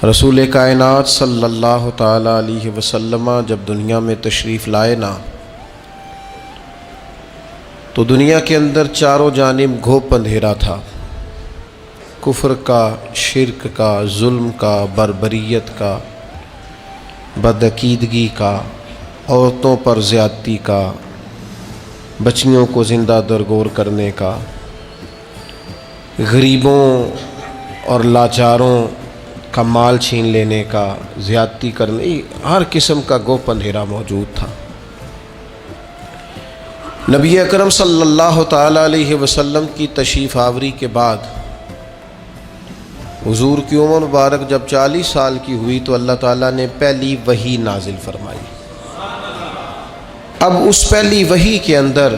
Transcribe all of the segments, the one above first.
رسول کائنات صلی اللہ تعالیٰ علیہ وسلم جب دنیا میں تشریف لائے نا تو دنیا کے اندر چاروں جانب گھوپ اندھیرا تھا، کفر کا، شرک کا، ظلم کا، بربریت کا، بدعقیدگی کا، عورتوں پر زیادتی کا، بچیوں کو زندہ درگور کرنے کا، غریبوں اور لاچاروں کا مال چھین لینے کا، زیادتی کرنے، ہر قسم کا گوپ اندھیرا موجود تھا۔ نبی اکرم صلی اللہ تعالیٰ علیہ وسلم کی تشریف آوری کے بعد حضور کی عمر مبارک جب 40 سال کی ہوئی تو اللہ تعالیٰ نے پہلی وحی نازل فرمائی۔ اب اس پہلی وحی کے اندر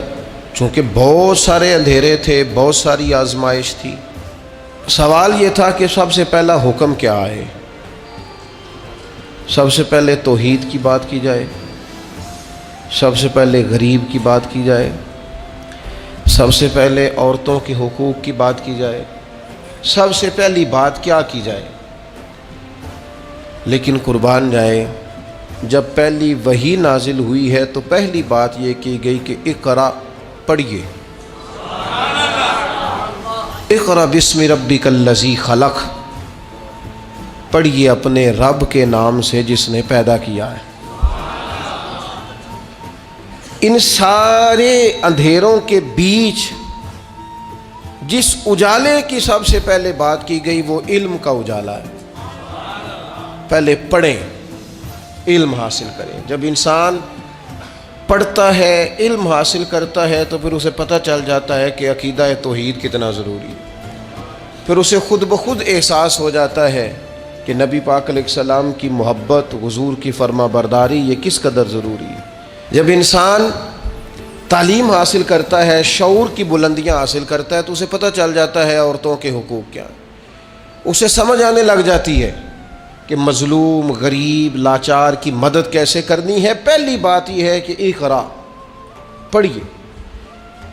چونکہ بہت سارے اندھیرے تھے، بہت ساری آزمائش تھی، سوال یہ تھا کہ سب سے پہلا حکم کیا ہے؟ سب سے پہلے توحید کی بات کی جائے، سب سے پہلے غریب کی بات کی جائے، سب سے پہلے عورتوں کے حقوق کی بات کی جائے، سب سے پہلی بات کیا کی جائے؟ لیکن قربان جائے، جب پہلی وحی نازل ہوئی ہے تو پہلی بات یہ کی گئی کہ اقرا، پڑھیے، اقرا بسم ربک الذی خلق، پڑھیے اپنے رب کے نام سے جس نے پیدا کیا ہے۔ ان سارے اندھیروں کے بیچ جس اجالے کی سب سے پہلے بات کی گئی وہ علم کا اجالا ہے۔ پہلے پڑھیں، علم حاصل کریں۔ جب انسان پڑھتا ہے، علم حاصل کرتا ہے تو پھر اسے پتہ چل جاتا ہے کہ عقیدہ توحید کتنا ضروری ہے۔ پھر اسے خود بخود احساس ہو جاتا ہے کہ نبی پاک علیہ السلام کی محبت، حضور کی فرما برداری یہ کس قدر ضروری ہے۔ جب انسان تعلیم حاصل کرتا ہے، شعور کی بلندیاں حاصل کرتا ہے تو اسے پتہ چل جاتا ہے عورتوں کے حقوق کیا ہیں۔ اسے سمجھ آنے لگ جاتی ہے کہ مظلوم، غریب، لاچار کی مدد کیسے کرنی ہے۔ پہلی بات یہ ہے کہ اقرا، پڑھیے۔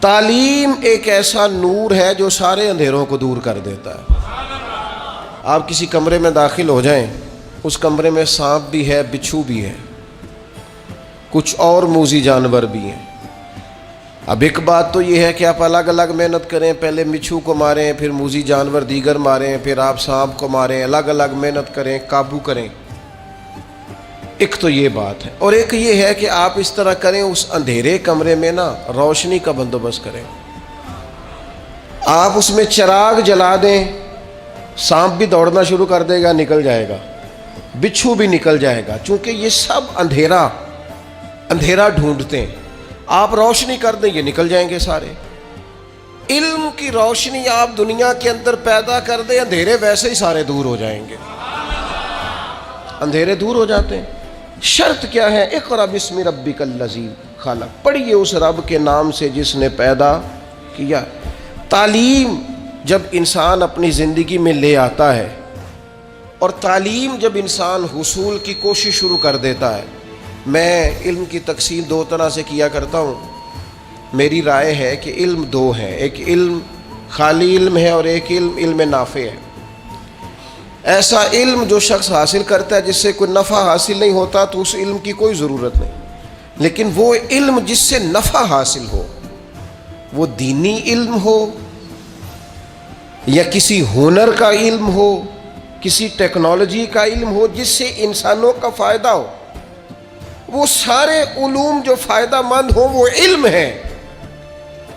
تعلیم ایک ایسا نور ہے جو سارے اندھیروں کو دور کر دیتا ہے۔ آپ کسی کمرے میں داخل ہو جائیں، اس کمرے میں سانپ بھی ہے، بچھو بھی ہے، کچھ اور موذی جانور بھی ہیں۔ اب ایک بات تو یہ ہے کہ آپ الگ الگ محنت کریں، پہلے بچھو کو ماریں، پھر موذی جانور دیگر ماریں، پھر آپ سانپ کو ماریں، الگ الگ محنت کریں، قابو کریں۔ ایک تو یہ بات ہے، اور ایک یہ ہے کہ آپ اس طرح کریں، اس اندھیرے کمرے میں نا روشنی کا بندوبست کریں۔ آپ اس میں چراغ جلا دیں، سانپ بھی دوڑنا شروع کر دے گا، نکل جائے گا، بچھو بھی نکل جائے گا، چونکہ یہ سب اندھیرا ڈھونڈتے ہیں۔ آپ روشنی کر دیں، یہ نکل جائیں گے سارے۔ علم کی روشنی آپ دنیا کے اندر پیدا کر دیں، اندھیرے ویسے ہی سارے دور ہو جائیں گے، اندھیرے دور ہو جاتے ہیں۔ شرط کیا ہے؟ اقرا بسم ربک الذی خلق، پڑھیے اس رب کے نام سے جس نے پیدا کیا۔ تعلیم جب انسان اپنی زندگی میں لے آتا ہے، اور تعلیم جب انسان حصول کی کوشش شروع کر دیتا ہے، میں علم کی تقسیم دو طرح سے کیا کرتا ہوں۔ میری رائے ہے کہ علم دو ہیں، ایک علم خالی علم ہے اور ایک علم نافع ہے۔ ایسا علم جو شخص حاصل کرتا ہے جس سے کوئی نفع حاصل نہیں ہوتا تو اس علم کی کوئی ضرورت نہیں، لیکن وہ علم جس سے نفع حاصل ہو، وہ دینی علم ہو یا کسی ہنر کا علم ہو، کسی ٹیکنالوجی کا علم ہو جس سے انسانوں کا فائدہ ہو، وہ سارے علوم جو فائدہ مند ہوں وہ علم ہیں۔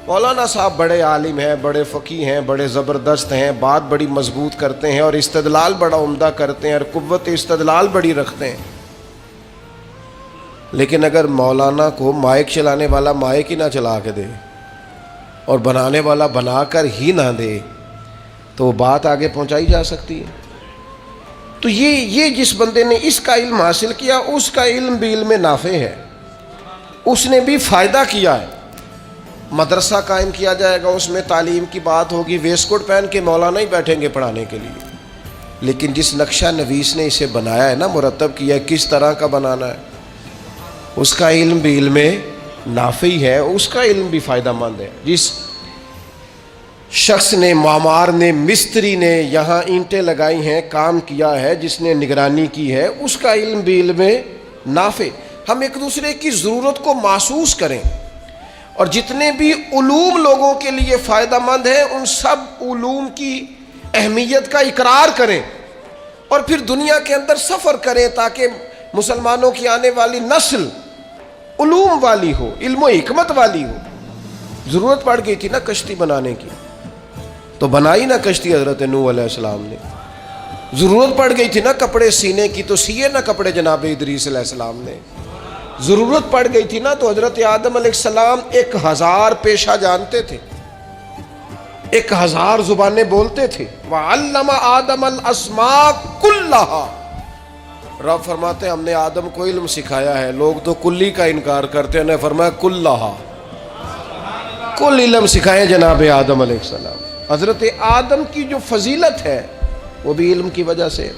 مولانا صاحب بڑے عالم ہیں، بڑے فقیہ ہیں، بڑے زبردست ہیں، بات بڑی مضبوط کرتے ہیں اور استدلال بڑا عمدہ کرتے ہیں اور قوت استدلال بڑی رکھتے ہیں، لیکن اگر مولانا کو مائک چلانے والا مائک ہی نہ چلا کے دے اور بنانے والا بنا کر ہی نہ دے تو وہ بات آگے پہنچائی جا سکتی ہے۔ تو یہ جس بندے نے اس کا علم حاصل کیا، اس کا علم بھی علم نافع ہے، اس نے بھی فائدہ کیا ہے۔ مدرسہ قائم کیا جائے گا، اس میں تعلیم کی بات ہوگی، ویسٹ کوٹ پہن کے مولانا ہی بیٹھیں گے پڑھانے کے لیے، لیکن جس نقشہ نویس نے اسے بنایا ہے نا، مرتب کیا ہے کس طرح کا بنانا ہے، اس کا علم بھی علم نافع ہے، اس کا علم بھی فائدہ مند ہے۔ شخص نے، معمار نے، مستری نے یہاں اینٹیں لگائی ہیں، کام کیا ہے، جس نے نگرانی کی ہے، اس کا علم بھی علم نافع۔ ہم ایک دوسرے کی ضرورت کو محسوس کریں، اور جتنے بھی علوم لوگوں کے لیے فائدہ مند ہیں ان سب علوم کی اہمیت کا اقرار کریں، اور پھر دنیا کے اندر سفر کریں تاکہ مسلمانوں کی آنے والی نسل علوم والی ہو، علم و حکمت والی ہو۔ ضرورت پڑ گئی تھی نا کشتی بنانے کی، تو بنائی نا کشتی حضرت نوح علیہ السلام نے۔ ضرورت پڑ گئی تھی نا کپڑے سینے کی، تو سیے نا کپڑے جناب ادریس علیہ السلام نے۔ ضرورت پڑ گئی تھی نا تو حضرت آدم علیہ السلام 1000 پیشہ جانتے تھے، 1000 زبانیں بولتے تھے۔ وَعَلَّمَ آدَمَ الْأَسْمَاءَ كُلَّهَا، رب فرماتے ہیں ہم نے آدم کو علم سکھایا ہے۔ لوگ تو کلی کا انکار کرتے ہیں، انہیں فرمایا کلہا، کل علم سکھائے جناب آدم علیہ السلام۔ حضرت آدم کی جو فضیلت ہے وہ بھی علم کی وجہ سے۔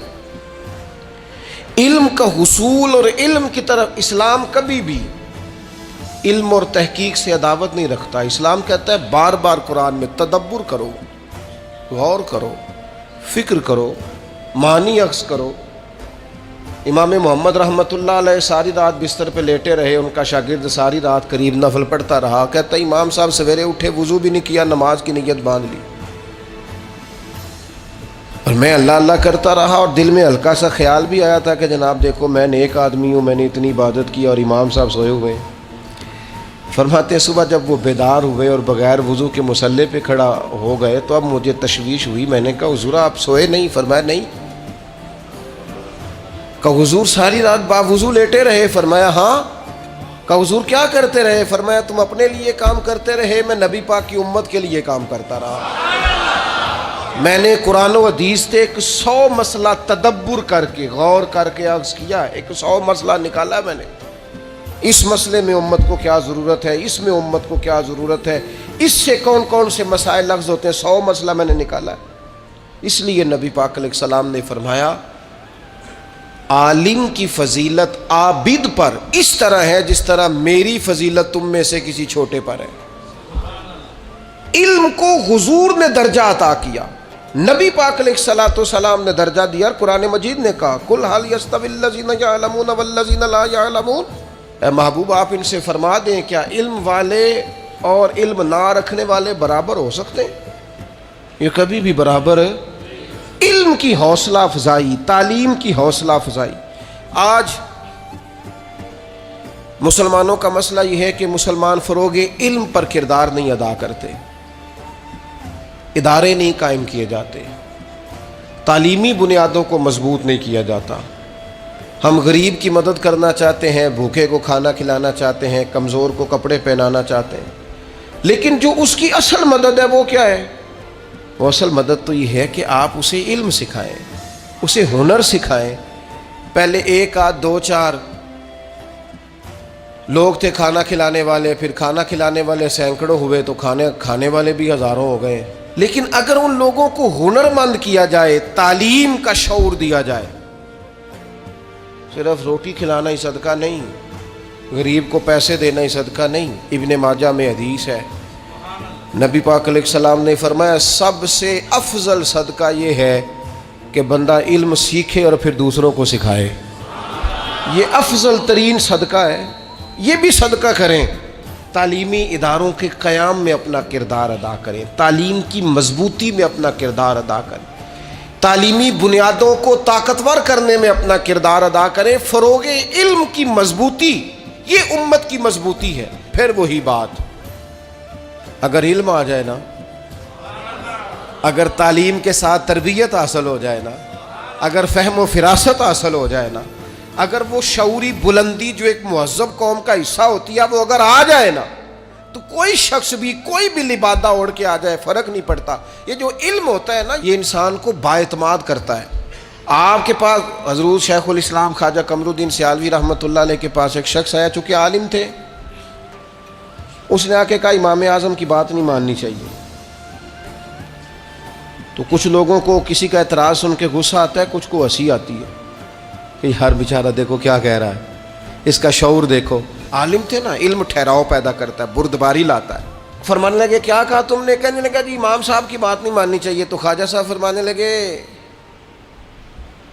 علم کا حصول اور علم کی طرف اسلام کبھی بھی علم اور تحقیق سے عداوت نہیں رکھتا۔ اسلام کہتا ہے بار بار قرآن میں تدبر کرو، غور کرو، فکر کرو، معنی اخذ کرو۔ امام محمد رحمۃ اللہ علیہ ساری رات بستر پہ لیٹے رہے، ان کا شاگرد ساری رات قریب نفل پڑھتا رہا۔ کہتا ہے امام صاحب سویرے اٹھے، وضو بھی نہیں کیا، نماز کی نیت باندھ لی، اور میں اللہ اللہ کرتا رہا، اور دل میں ہلکا سا خیال بھی آیا تھا کہ جناب دیکھو میں نیک آدمی ہوں، میں نے اتنی عبادت کی اور امام صاحب سوئے ہوئے ہیں۔ فرماتے صبح جب وہ بیدار ہوئے اور بغیر وضو کے مصلی پہ کھڑا ہو گئے تو اب مجھے تشویش ہوئی۔ میں نے کہا حضور آپ سوئے نہیں؟ فرمایا نہیں۔ کہا حضور ساری رات باوضو لیٹے رہے؟ فرمایا ہاں۔ کہا حضور کیا کرتے رہے؟ فرمایا تم اپنے لیے کام کرتے رہے، میں نبی پاک کی امت کے لیے کام کرتا رہا۔ میں نے قرآن و حدیث سے 100 مسئلہ تدبر کر کے، غور کر کے عرض کیا، 100 مسئلہ نکالا میں نے۔ اس مسئلے میں امت کو کیا ضرورت ہے، اس میں امت کو کیا ضرورت ہے، اس سے کون کون سے مسائل لفظ ہوتے ہیں، 100 مسئلہ میں نے نکالا ہے۔ اس لیے نبی پاک علیہ السلام نے فرمایا عالم کی فضیلت عابد پر اس طرح ہے جس طرح میری فضیلت تم میں سے کسی چھوٹے پر ہے۔ علم کو حضور نے درجہ عطا کیا، نبی پاک علیہ السلام نے درجہ دیا، اور قرآن مجید نے کہا قُلْ هَلْ يَسْتَوِي الَّذِينَ يَعْلَمُونَ وَالَّذِينَ لَا يَعْلَمُونَ، اے محبوب آپ ان سے فرما دیں کیا علم والے اور علم نہ رکھنے والے برابر ہو سکتے ہیں؟ یہ کبھی بھی برابر ہے۔ علم کی حوصلہ افزائی، تعلیم کی حوصلہ افزائی۔ آج مسلمانوں کا مسئلہ یہ ہے کہ مسلمان فروغ علم پر کردار نہیں ادا کرتے، ادارے نہیں قائم کیے جاتے، تعلیمی بنیادوں کو مضبوط نہیں کیا جاتا۔ ہم غریب کی مدد کرنا چاہتے ہیں، بھوکے کو کھانا کھلانا چاہتے ہیں، کمزور کو کپڑے پہنانا چاہتے ہیں، لیکن جو اس کی اصل مدد ہے وہ کیا ہے؟ وہ اصل مدد تو یہ ہے کہ آپ اسے علم سکھائیں، اسے ہنر سکھائیں۔ پہلے 1 آدھ 2 4 لوگ تھے کھانا کھلانے والے، پھر کھانا کھلانے والے سینکڑوں ہوئے تو کھانے والے بھی ہزاروں ہو گئے۔ لیکن اگر ان لوگوں کو ہنر مند کیا جائے، تعلیم کا شعور دیا جائے، صرف روٹی کھلانا ہی صدقہ نہیں، غریب کو پیسے دینا ہی صدقہ نہیں۔ ابن ماجہ میں حدیث ہے، نبی پاک علیہ السلام نے فرمایا سب سے افضل صدقہ یہ ہے کہ بندہ علم سیکھے اور پھر دوسروں کو سکھائے، یہ افضل ترین صدقہ ہے۔ یہ بھی صدقہ کریں، تعلیمی اداروں کے قیام میں اپنا کردار ادا کریں، تعلیم کی مضبوطی میں اپنا کردار ادا کریں، تعلیمی بنیادوں کو طاقتور کرنے میں اپنا کردار ادا کریں۔ فروغ علم کی مضبوطی یہ امت کی مضبوطی ہے۔ پھر وہی بات، اگر علم آ جائے نا، اگر تعلیم کے ساتھ تربیت حاصل ہو جائے نا، اگر فہم و فراست حاصل ہو جائے نا، اگر وہ شعوری بلندی جو ایک مہذب قوم کا حصہ ہوتی ہے وہ اگر آ جائے نا، تو کوئی شخص بھی کوئی بھی لبادہ اوڑھ کے آ جائے فرق نہیں پڑتا۔ یہ جو علم ہوتا ہے نا یہ انسان کو بااعتماد کرتا ہے۔ آپ کے پاس حضرت شیخ الاسلام خواجہ قمر الدین سیالوی رحمۃ اللہ علیہ کے پاس ایک شخص آیا، چونکہ عالم تھے، اس نے آ کے کہا امام اعظم کی بات نہیں ماننی چاہیے۔ تو کچھ لوگوں کو کسی کا اعتراض سن کے غصہ آتا ہے، کچھ کو ہنسی آتی ہے کہ ہر بیچارہ دیکھو کیا کہہ رہا ہے، اس کا شعور دیکھو۔ عالم تھے نا، علم ٹھہراؤ پیدا کرتا ہے، بردباری لاتا ہے۔ فرمانے لگے کیا کہا تم نے؟ کہنے لگا جی امام صاحب کی بات نہیں ماننی چاہیے. تو خواجہ صاحب فرمانے لگے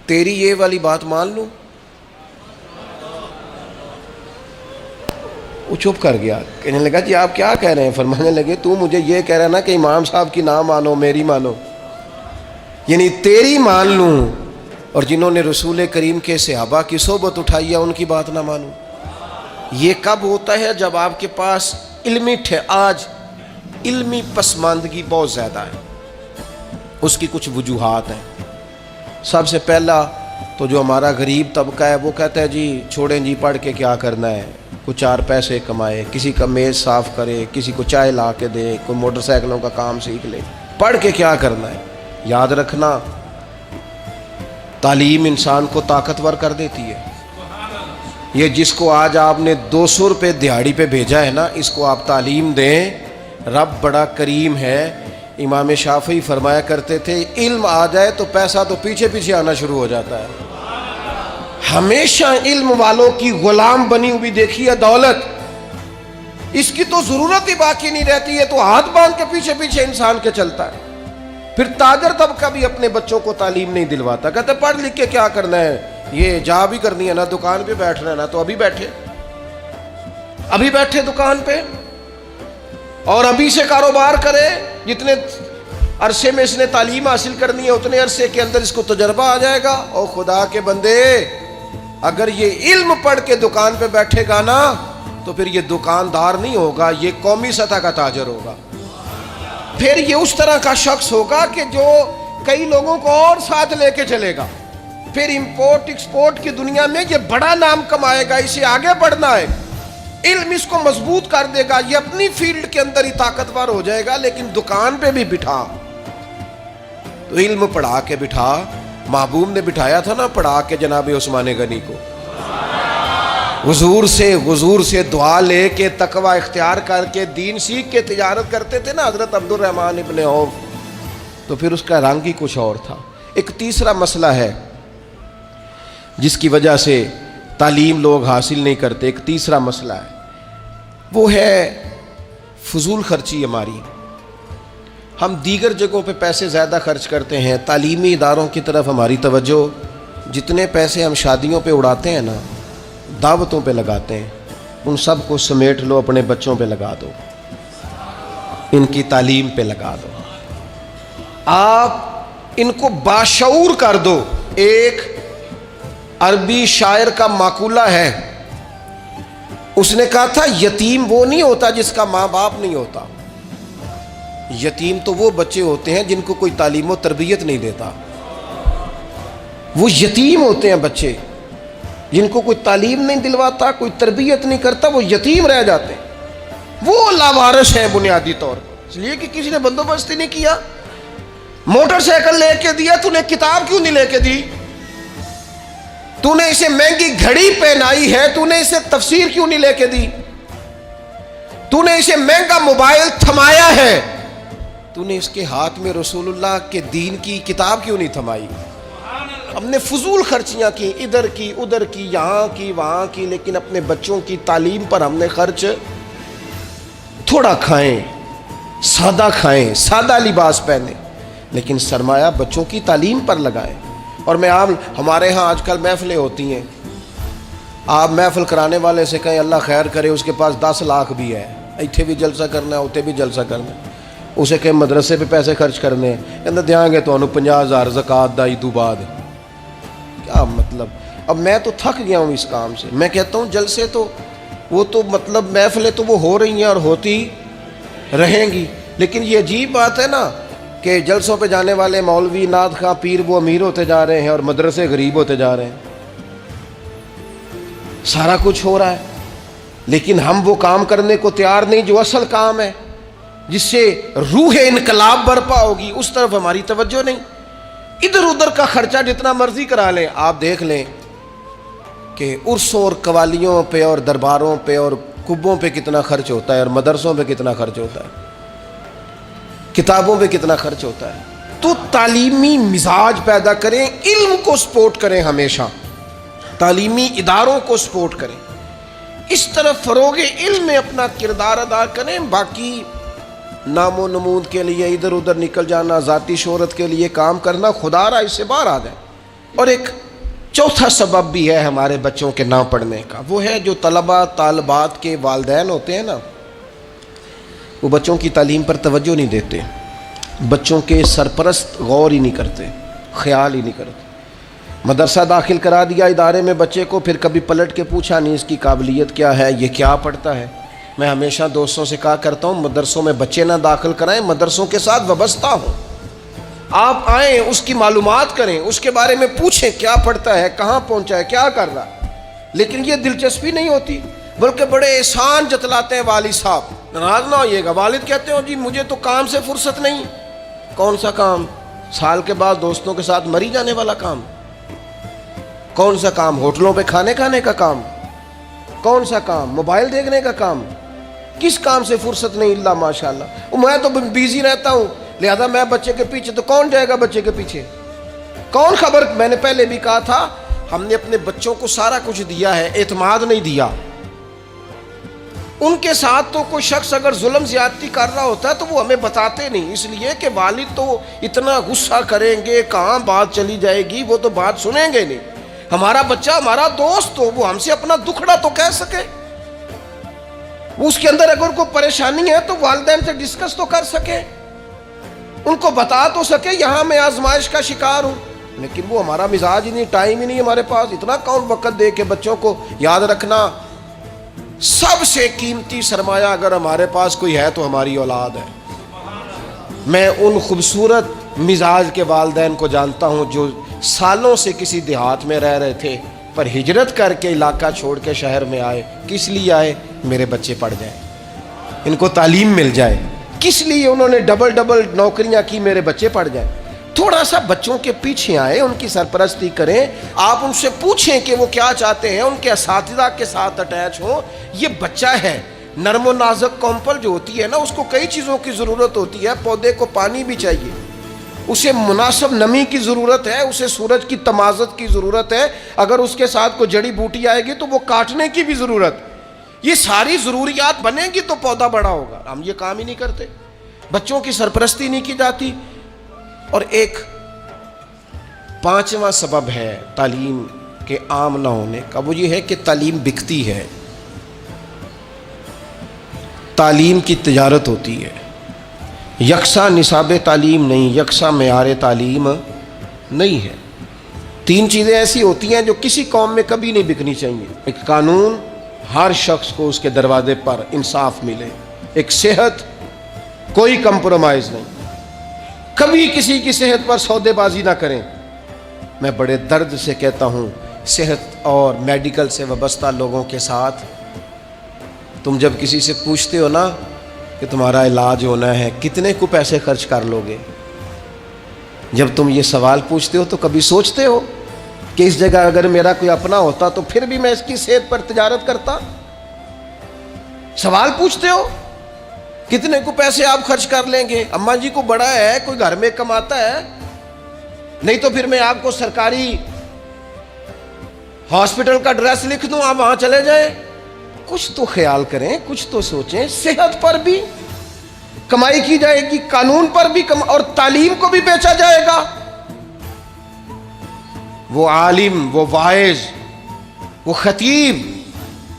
تیری یہ والی بات مان لوں؟ وہ چپ کر گیا. کہنے لگا جی آپ کیا کہہ رہے ہیں؟ فرمانے لگے تو مجھے یہ کہہ رہا نا کہ امام صاحب کی نہ مانو میری مانو، یعنی تیری مان لوں اور جنہوں نے رسول کریم کے صحابہ کی صحبت اٹھائی ہے ان کی بات نہ مانوں. یہ کب ہوتا ہے؟ جب آپ کے پاس آج علمی پسماندگی بہت زیادہ ہے. اس کی کچھ وجوہات ہیں. سب سے پہلا تو جو ہمارا غریب طبقہ ہے وہ کہتا ہے جی چھوڑیں جی پڑھ کے کیا کرنا ہے، کوئی چار پیسے کمائے، کسی کا میز صاف کرے، کسی کو چائے لا کے دے، کوئی موٹر سائیکلوں کا کام سیکھ لے، پڑھ کے کیا کرنا ہے. یاد رکھنا تعلیم انسان کو طاقتور کر دیتی ہے. یہ جس کو آج آپ نے 200 روپے دیہاڑی پہ بھیجا ہے نا، اس کو آپ تعلیم دیں. رب بڑا کریم ہے. امام شافعی فرمایا کرتے تھے علم آ جائے تو پیسہ تو پیچھے پیچھے آنا شروع ہو جاتا ہے. ہمیشہ علم والوں کی غلام بنی ہوئی دیکھی ہے دولت، اس کی تو ضرورت ہی باقی نہیں رہتی ہے، تو ہاتھ باندھ کے پیچھے پیچھے انسان کے چلتا ہے. پھر تاجر طبقہ بھی اپنے بچوں کو تعلیم نہیں دلواتا، کہتے پڑھ لکھ کے کیا کرنا ہے، یہ جا بھی کرنی ہے نا، دکان پہ بیٹھنا ہے نا، تو ابھی بیٹھے دکان پہ اور ابھی سے کاروبار کرے. جتنے عرصے میں اس نے تعلیم حاصل کرنی ہے اتنے عرصے کے اندر اس کو تجربہ آ جائے گا. اور خدا کے بندے اگر یہ علم پڑھ کے دکان پہ بیٹھے گا نا تو پھر یہ دکاندار نہیں ہوگا، یہ قومی سطح کا تاجر ہوگا. پھر یہ اس طرح کا شخص ہوگا کہ جو کئی لوگوں کو اور ساتھ لے کے چلے گا. پھر امپورٹ ایکسپورٹ کی دنیا میں یہ بڑا نام کمائے گا. اسے آگے بڑھنا ہے، علم اس کو مضبوط کر دے گا. یہ اپنی فیلڈ کے اندر ہی طاقتور ہو جائے گا. لیکن دکان پہ بھی بٹھا تو علم پڑھا کے بٹھا. محبوب نے بٹھایا تھا نا پڑھا کے جناب عثمان غنی کو، حضور سے دعا لے کے تقوی اختیار کر کے دین سیکھ کے تجارت کرتے تھے نا حضرت عبد الرحمن ابن عوف. تو پھر اس کا رنگ ہی کچھ اور تھا. ایک تیسرا مسئلہ ہے جس کی وجہ سے تعلیم لوگ حاصل نہیں کرتے. ایک تیسرا مسئلہ ہے، وہ ہے فضول خرچی ہماری. ہم دیگر جگہوں پہ پیسے زیادہ خرچ کرتے ہیں، تعلیمی اداروں کی طرف ہماری توجہ. جتنے پیسے ہم شادیوں پہ اڑاتے ہیں نا، دعوتوں پہ لگاتے ہیں، ان سب کو سمیٹ لو، اپنے بچوں پہ لگا دو، ان کی تعلیم پہ لگا دو. آپ ان کو باشعور کر دو. ایک عربی شاعر کا مقولہ ہے، اس نے کہا تھا یتیم وہ نہیں ہوتا جس کا ماں باپ نہیں ہوتا، یتیم تو وہ بچے ہوتے ہیں جن کو کوئی تعلیم و تربیت نہیں دیتا. وہ یتیم ہوتے ہیں بچے جن کو کوئی تعلیم نہیں دلواتا، کوئی تربیت نہیں کرتا، وہ یتیم رہ جاتے ہیں. وہ لاوارث ہیں بنیادی طور پر، اس لیے کہ کسی نے بندوبست ہی نہیں کیا. موٹر سائیکل لے کے دیا، تو نے کتاب کیوں نہیں لے کے دی؟ تو نے اسے مہنگی گھڑی پہنائی ہے، تو نے اسے تفسیر کیوں نہیں لے کے دی؟ تو نے اسے مہنگا موبائل تھمایا ہے، تو نے اس کے ہاتھ میں رسول اللہ کے دین کی کتاب کیوں نہیں تھمائی؟ ہم نے فضول خرچیاں کی، ادھر کی ادھر کی، یہاں کی وہاں کی، لیکن اپنے بچوں کی تعلیم پر ہم نے خرچ تھوڑا کھائیں، سادہ لباس پہنے، لیکن سرمایہ بچوں کی تعلیم پر لگائیں. اور میں ہمارے ہاں آج کل محفلیں ہوتی ہیں، آپ محفل کرانے والے سے کہیں اللہ خیر کرے، اس کے پاس 10 لاکھ بھی ہے، ایتھے بھی جلسہ کرنا ہے اتنے بھی جلسہ کرنا ہے. اسے کہیں مدرسے پہ پیسے خرچ کرنے ہیں، کہنا دیاں گے تو 50,000 زکوٰۃ دا عیدو بعد. کیا مطلب؟ اب میں تو تھک گیا ہوں اس کام سے. میں کہتا ہوں جلسے تو وہ تو مطلب محفلیں تو وہ ہو رہی ہیں اور ہوتی رہیں گی، لیکن یہ عجیب بات ہے نا کہ جلسوں پہ جانے والے مولوی نعت خواں پیر وہ امیر ہوتے جا رہے ہیں اور مدرسے غریب ہوتے جا رہے ہیں. سارا کچھ ہو رہا ہے لیکن ہم وہ کام کرنے کو تیار نہیں جو اصل کام ہے، جس سے روح انقلاب برپا ہوگی. اس طرف ہماری توجہ نہیں. ادھر ادھر کا خرچہ جتنا مرضی کرا لیں. آپ دیکھ لیں کہ عرسوں اور قوالیوں پہ اور درباروں پہ اور کبوں پہ کتنا خرچ ہوتا ہے، اور مدرسوں پہ کتنا خرچ ہوتا ہے، کتابوں پہ کتنا خرچ ہوتا ہے. تو تعلیمی مزاج پیدا کریں، علم کو سپورٹ کریں، ہمیشہ تعلیمی اداروں کو سپورٹ کریں، اس طرف فروغ علم میں اپنا کردار ادا کریں. باقی نام و نمود کے لیے ادھر ادھر نکل جانا، ذاتی شہرت کے لیے کام کرنا، خدا را اس سے باہر آ جائے۔ اور ایک چوتھا سبب بھی ہے ہمارے بچوں کے نہ پڑھنے کا، وہ ہے جو طلباء طالبات کے والدین ہوتے ہیں نا، وہ بچوں کی تعلیم پر توجہ نہیں دیتے، بچوں کے سرپرست غور ہی نہیں کرتے، خیال ہی نہیں کرتے۔ مدرسہ داخل کرا دیا ادارے میں بچے کو، پھر کبھی پلٹ کے پوچھا نہیں اس کی قابلیت کیا ہے، یہ کیا پڑھتا ہے۔ میں ہمیشہ دوستوں سے کہا کرتا ہوں مدرسوں میں بچے نہ داخل کرائیں، مدرسوں کے ساتھ وابستہ ہوں، آپ آئیں اس کی معلومات کریں، اس کے بارے میں پوچھیں کیا پڑھتا ہے، کہاں پہنچا ہے، کیا کر رہا ہے۔ لیکن یہ دلچسپی نہیں ہوتی، بلکہ بڑے احسان جتلاتے ہیں والد صاحب۔ ناراض نہ ہوئیے گا، والد کہتے ہیں جی مجھے تو کام سے فرصت نہیں۔ کون سا کام؟ سال کے بعد دوستوں کے ساتھ مری جانے والا کام؟ کون سا کام؟ ہوٹلوں پہ کھانے کا کام؟ کون سا کام؟ موبائل دیکھنے کا کام؟ کس کام سے فرصت نہیں؟ اللہ ماشاءاللہ میں تو بیزی رہتا ہوں، لہذا میں بچے کے پیچھے، تو کون جائے گا بچے کے پیچھے؟ کون خبر؟ میں نے پہلے بھی کہا تھا ہم نے اپنے بچوں کو سارا کچھ دیا ہے، اعتماد نہیں دیا۔ ان کے ساتھ تو کوئی شخص اگر ظلم زیادتی کر رہا ہوتا ہے تو وہ ہمیں بتاتے نہیں، اس لیے کہ والد تو اتنا غصہ کریں گے، کہاں بات چلی جائے گی، وہ تو بات سنیں گے نہیں۔ ہمارا بچہ ہمارا دوست تو وہ ہم سے اپنا دکھڑا تو کہہ سکے، اس کے اندر اگر کوئی پریشانی ہے تو والدین سے ڈسکس تو کر سکے، ان کو بتا تو سکے یہاں میں آزمائش کا شکار ہوں۔ لیکن وہ ہمارا مزاج ہی نہیں، ٹائم ہی نہیں ہمارے پاس، اتنا کون وقت دے کے بچوں کو یاد رکھنا۔ سب سے قیمتی سرمایہ اگر ہمارے پاس کوئی ہے تو ہماری اولاد ہے۔ میں ان خوبصورت مزاج کے والدین کو جانتا ہوں جو سالوں سے کسی دیہات میں رہ رہے تھے، پر ہجرت کر کے علاقہ چھوڑ کے شہر میں آئے۔ کس لیے آئے؟ میرے بچے پڑھ جائیں، ان کو تعلیم مل جائے۔ کس لیے انہوں نے ڈبل نوکریاں کی؟ میرے بچے پڑھ جائیں۔ تھوڑا سا بچوں کے پیچھے آئے، ان کی سرپرستی کریں، آپ ان سے پوچھیں کہ وہ کیا چاہتے ہیں، ان کے اساتذہ کے ساتھ اٹیچ ہوں۔ یہ بچہ ہے، نرم و نازک کومپل جو ہوتی ہے نا، اس کو کئی چیزوں کی ضرورت ہوتی ہے، پودے کو پانی بھی چاہیے، اسے مناسب نمی کی ضرورت ہے، اسے سورج کی تمازت کی ضرورت ہے، اگر اس کے ساتھ کوئی جڑی بوٹی آئے گی تو وہ کاٹنے کی بھی ضرورت۔ یہ ساری ضروریات بنیں گی تو پودا بڑا ہوگا۔ ہم یہ کام ہی نہیں کرتے، بچوں کی سرپرستی نہیں کی جاتی۔ اور ایک پانچواں سبب ہے تعلیم کے عام نہ ہونے کا، وہ یہ ہے کہ تعلیم بکتی ہے، تعلیم کی تجارت ہوتی ہے، یکساں نصاب تعلیم نہیں، یکساں معیار تعلیم نہیں ہے۔ تین چیزیں ایسی ہوتی ہیں جو کسی قوم میں کبھی نہیں بکنی چاہیے۔ ایک قانون، ہر شخص کو اس کے دروازے پر انصاف ملے۔ ایک صحت، کوئی کمپرومائز نہیں، کبھی کسی کی صحت پر سودے بازی نہ کریں۔ میں بڑے درد سے کہتا ہوں، صحت اور میڈیکل سے وابستہ لوگوں کے ساتھ تم جب کسی سے پوچھتے ہو نا کہ تمہارا علاج ہونا ہے، کتنے کو پیسے خرچ کر لو گے، جب تم یہ سوال پوچھتے ہو تو کبھی سوچتے ہو کہ اس جگہ اگر میرا کوئی اپنا ہوتا تو پھر بھی میں اس کی صحت پر تجارت کرتا؟ سوال پوچھتے ہو کتنے کو پیسے آپ خرچ کر لیں گے؟ اماں جی کو بڑا ہے، کوئی گھر میں کماتا ہے، نہیں تو پھر میں آپ کو سرکاری ہاسپٹل کا ایڈریس لکھ دوں، آپ وہاں چلے جائیں۔ کچھ تو خیال کریں، کچھ تو سوچیں۔ صحت پر بھی کمائی کی جائے گی، قانون پر بھی اور تعلیم کو بھی بیچا جائے گا۔ وہ عالم، وہ واعظ، وہ خطیب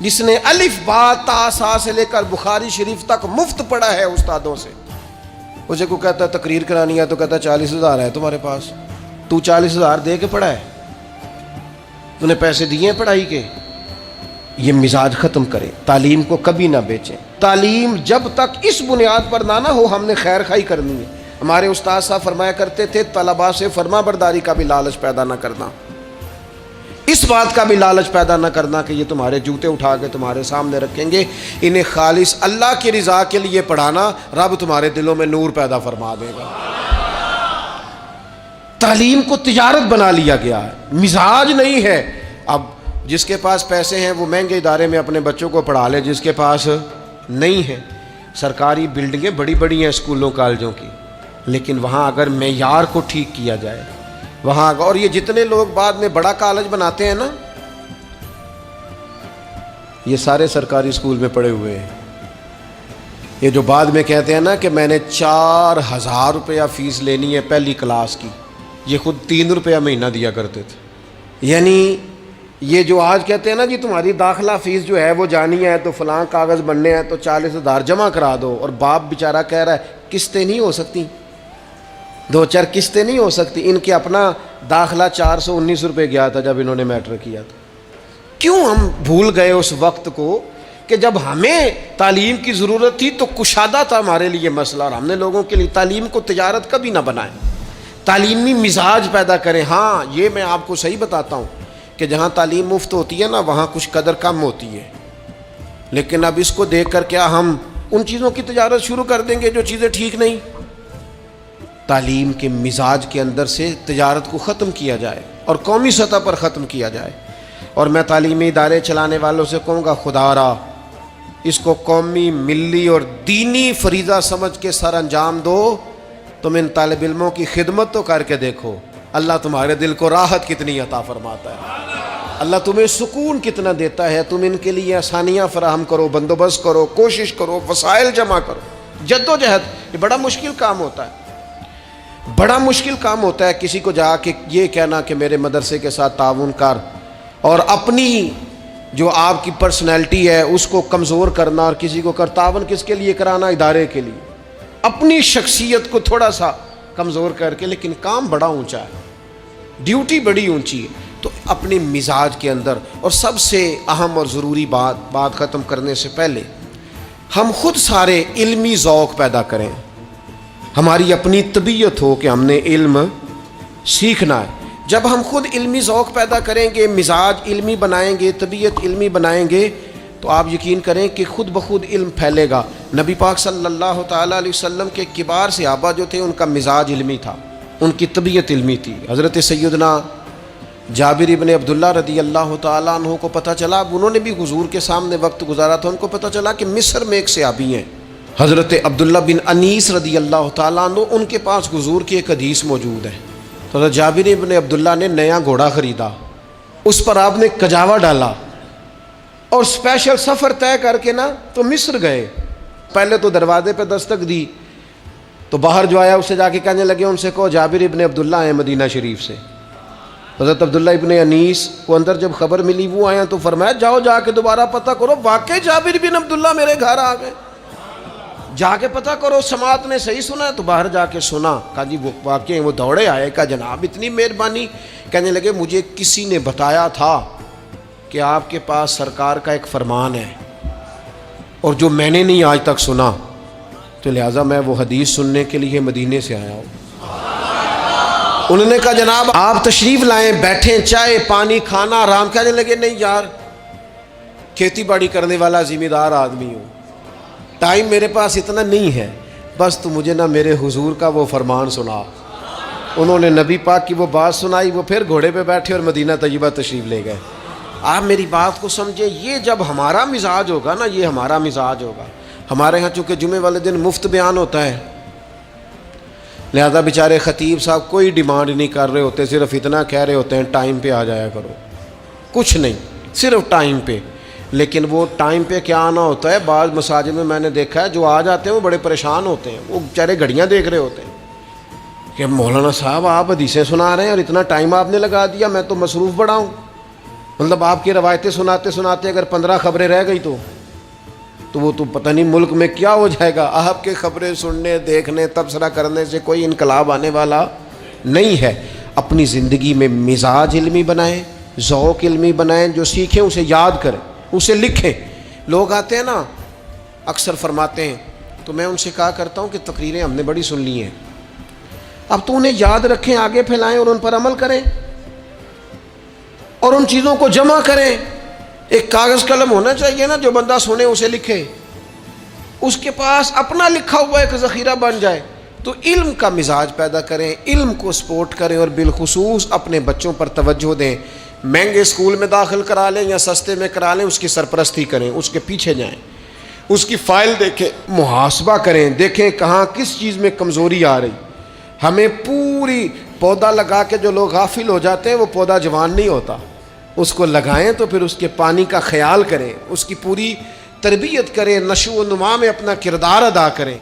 جس نے الف با تا سا سے لے کر بخاری شریف تک مفت پڑھا ہے استادوں سے، اسے کو کہتا ہے تقریر کرانی ہے تو کہتا ہے 40,000 ہے تمہارے پاس، تو 40,000 دے کے پڑھا ہے؟ تو نے پیسے دیے ہیں پڑھائی کے؟ یہ مزاج ختم کریں، تعلیم کو کبھی نہ بیچیں۔ تعلیم جب تک اس بنیاد پر نہ ہو ہم نے خیر خواہی کرنی ہے۔ ہمارے استاد صاحب فرمایا کرتے تھے طلباء سے فرما برداری کا بھی لالچ پیدا نہ کرنا، اس بات کا بھی لالچ پیدا نہ کرنا کہ یہ تمہارے جوتے اٹھا کے تمہارے سامنے رکھیں گے، انہیں خالص اللہ کی رضا کے لیے پڑھانا، رب تمہارے دلوں میں نور پیدا فرما دے گا۔ تعلیم کو تجارت بنا لیا گیا ہے، مزاج نہیں ہے۔ اب جس کے پاس پیسے ہیں وہ مہنگے ادارے میں اپنے بچوں کو پڑھا لے، جس کے پاس نہیں ہے، سرکاری بلڈنگیں بڑی بڑی ہیں اسکولوں کالجوں کی، لیکن وہاں اگر معیار کو ٹھیک کیا جائے وہاں، اور یہ جتنے لوگ بعد میں بڑا کالج بناتے ہیں نا، یہ سارے سرکاری اسکول میں پڑھے ہوئے ہیں۔ یہ جو بعد میں کہتے ہیں نا کہ میں نے 4000 روپیہ فیس لینی ہے پہلی کلاس کی، یہ خود 3 روپیہ مہینہ دیا کرتے تھے. یعنی یہ جو آج کہتے ہیں نا جی تمہاری داخلہ فیس جو ہے وہ جانی ہے تو فلاں کاغذ بننے ہیں تو 40,000 جمع کرا دو، اور باپ بیچارہ کہہ رہا ہے قسطیں نہیں ہو سکتی، 2-4 قسطیں نہیں ہو سکتی. ان کے اپنا داخلہ 419 روپے گیا تھا جب انہوں نے میٹرک کیا تھا. کیوں ہم بھول گئے اس وقت کو کہ جب ہمیں تعلیم کی ضرورت تھی تو کشادہ تھا ہمارے لیے مسئلہ، اور ہم نے لوگوں کے لیے تعلیم کو تجارت کبھی نہ بنائیں، تعلیمی مزاج پیدا کریں. ہاں یہ میں آپ کو صحیح بتاتا ہوں کہ جہاں تعلیم مفت ہوتی ہے نا وہاں کچھ قدر کم ہوتی ہے، لیکن اب اس کو دیکھ کر کیا ہم ان چیزوں کی تجارت شروع کر دیں گے جو چیزیں ٹھیک نہیں؟ تعلیم کے مزاج کے اندر سے تجارت کو ختم کیا جائے اور قومی سطح پر ختم کیا جائے. اور میں تعلیمی ادارے چلانے والوں سے کہوں گا خدا را اس کو قومی، ملی اور دینی فریضہ سمجھ کے سر انجام دو. تم ان طالب علموں کی خدمت تو کر کے دیکھو، اللہ تمہارے دل کو راحت کتنی عطا فرماتا ہے، اللہ تمہیں سکون کتنا دیتا ہے. تم ان کے لیے آسانیاں فراہم کرو، بندوبست کرو، کوشش کرو، وسائل جمع کرو، جد و جہد. یہ بڑا مشکل کام ہوتا ہے، بڑا مشکل کام ہوتا ہے کسی کو جا کے یہ کہنا کہ میرے مدرسے کے ساتھ تعاون کر، اور اپنی جو آپ کی پرسنالٹی ہے اس کو کمزور کرنا، اور کسی کو تعاون کس کے لیے کرانا؟ ادارے کے لیے. اپنی شخصیت کو تھوڑا سا کمزور کر کے، لیکن کام بڑا اونچا ہے، ڈیوٹی بڑی اونچی ہے. تو اپنے مزاج کے اندر، اور سب سے اہم اور ضروری بات ختم کرنے سے پہلے ہم خود سارے علمی ذوق پیدا کریں. ہماری اپنی طبیعت ہو کہ ہم نے علم سیکھنا ہے. جب ہم خود علمی ذوق پیدا کریں گے، مزاج علمی بنائیں گے، طبیعت علمی بنائیں گے، تو آپ یقین کریں کہ خود بخود علم پھیلے گا. نبی پاک صلی اللہ تعالیٰ علیہ وسلم کے کبار صحابہ جو تھے ان کا مزاج علمی تھا، ان کی طبیعت علمی تھی. حضرت سیدنا جابر ابن عبداللہ رضی اللہ تعالیٰ عنہ کو پتہ چلا، انہوں نے بھی حضور کے سامنے وقت گزارا تھا، ان کو پتہ چلا کہ مصر میں ایک صحابی ہیں حضرت عبداللہ بن انیس رضی اللہ تعالیٰ عنہ، ان کے پاس حضور کی ایک حدیث موجود ہے. تو حضرت جابر ابن عبداللہ نے نیا گھوڑا خریدا، اس پر آپ نے کجاوا ڈالا اور اسپیشل سفر طے کر کے نا تو مصر گئے. پہلے تو دروازے پہ دستک دی تو باہر جو آیا اسے جا کے کہنے لگے ان سے کہو جابر ابن عبداللہ ہیں مدینہ شریف سے. حضرت عبداللہ ابن انیس کو اندر جب خبر ملی وہ آیا تو فرمایا جاؤ جا کے دوبارہ پتہ کرو واقعی جابر بن عبداللہ میرے گھر آ گئے، جا کے پتہ کرو سماعت نے صحیح سنا ہے. تو باہر جا کے سنا، کہا جی وہ واقعی وہ دوڑے آئے، کہا جناب اتنی مہربانی. کہنے لگے مجھے کسی نے بتایا تھا کہ آپ کے پاس سرکار کا ایک فرمان ہے اور جو میں نے نہیں آج تک سنا، تو لہٰذا میں وہ حدیث سننے کے لیے مدینے سے آیا ہوں. انہوں نے کہا جناب آپ تشریف لائیں، بیٹھیں، چائے پانی کھانا آرام. کہنے لگے نہیں یار کھیتی باڑی کرنے والا ذمہ دار آدمی ہوں، ٹائم میرے پاس اتنا نہیں ہے، بس تو مجھے نہ میرے حضور کا وہ فرمان سنا. انہوں نے نبی پاک کی وہ بات سنائی، وہ پھر گھوڑے پہ بیٹھے اور مدینہ طیبہ تشریف لے گئے. آپ میری بات کو سمجھیں، یہ جب ہمارا مزاج ہوگا نا، یہ ہمارا مزاج ہوگا. ہمارے ہاں چونکہ جمعے والے دن مفت بیان ہوتا ہے، لہذا بیچارے خطیب صاحب کوئی ڈیمانڈ نہیں کر رہے ہوتے، صرف اتنا کہہ رہے ہوتے ہیں ٹائم پہ آ جایا کرو، کچھ نہیں، صرف ٹائم پہ. لیکن وہ ٹائم پہ کیا آنا ہوتا ہے، بعض مساجد میں میں نے دیکھا ہے جو آ جاتے ہیں وہ بڑے پریشان ہوتے ہیں، وہ بیچارے گھڑیاں دیکھ رہے ہوتے ہیں کہ مولانا صاحب آپ حدیثیں سنا رہے ہیں اور اتنا ٹائم آپ نے لگا دیا، میں تو مصروف بڑا ہوں. مطلب آپ کی روایتیں سناتے سناتے اگر 15 خبریں رہ گئی تو وہ تو پتہ نہیں ملک میں کیا ہو جائے گا. آپ کے خبریں سننے، دیکھنے، تبصرہ کرنے سے کوئی انقلاب آنے والا نہیں ہے. اپنی زندگی میں مزاج علمی بنائیں، ذوق علمی بنائیں، جو سیکھیں اسے یاد کریں، اسے لکھیں. لوگ آتے ہیں نا اکثر فرماتے ہیں، تو میں ان سے کہا کرتا ہوں کہ تقریریں ہم نے بڑی سن لی ہیں، اب تو انہیں یاد رکھیں، آگے پھیلائیں اور ان پر عمل کریں اور ان چیزوں کو جمع کریں. ایک کاغذ قلم ہونا چاہیے نا، جو بندہ سنے اسے لکھے، اس کے پاس اپنا لکھا ہوا ایک ذخیرہ بن جائے. تو علم کا مزاج پیدا کریں، علم کو سپورٹ کریں، اور بالخصوص اپنے بچوں پر توجہ دیں. مہنگے اسکول میں داخل کرا لیں یا سستے میں کرا لیں، اس کی سرپرستی کریں، اس کے پیچھے جائیں، اس کی فائل دیکھیں، محاسبہ کریں، دیکھیں کہاں کس چیز میں کمزوری آ رہی. ہمیں پوری پودا لگا کے جو لوگ غافل ہو جاتے ہیں وہ پودا جوان نہیں ہوتا، اس کو لگائیں تو پھر اس کے پانی کا خیال کریں، اس کی پوری تربیت کریں، نشو و نما میں اپنا کردار ادا کریں۔